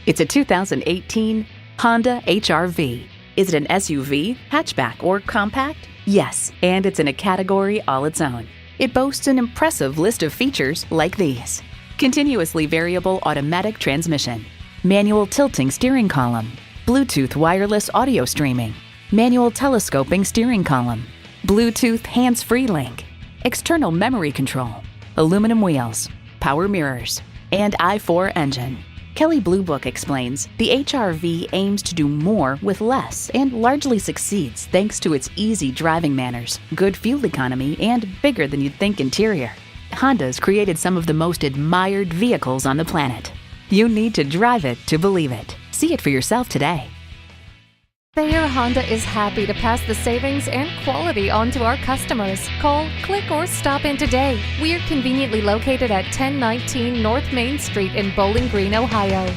It's a 2018 Honda HR-V. Is it an SUV, hatchback, or compact? Yes, and it's in a category all its own. It boasts an impressive list of features like these: continuously variable automatic transmission, manual tilting steering column, Bluetooth wireless audio streaming, manual telescoping steering column, Bluetooth hands-free link, external memory control, aluminum wheels, power mirrors, and i4 engine. Kelley Blue Book explains the HR-V aims to do more with less and largely succeeds thanks to its easy driving manners, good fuel economy, and bigger than you'd think interior. Honda's created some of the most admired vehicles on the planet. You need to drive it to believe it. See it for yourself today. Thayer Honda is happy to pass the savings and quality on to our customers. Call, click, or stop in today. We are conveniently located at 1019 North Main Street in Bowling Green, Ohio.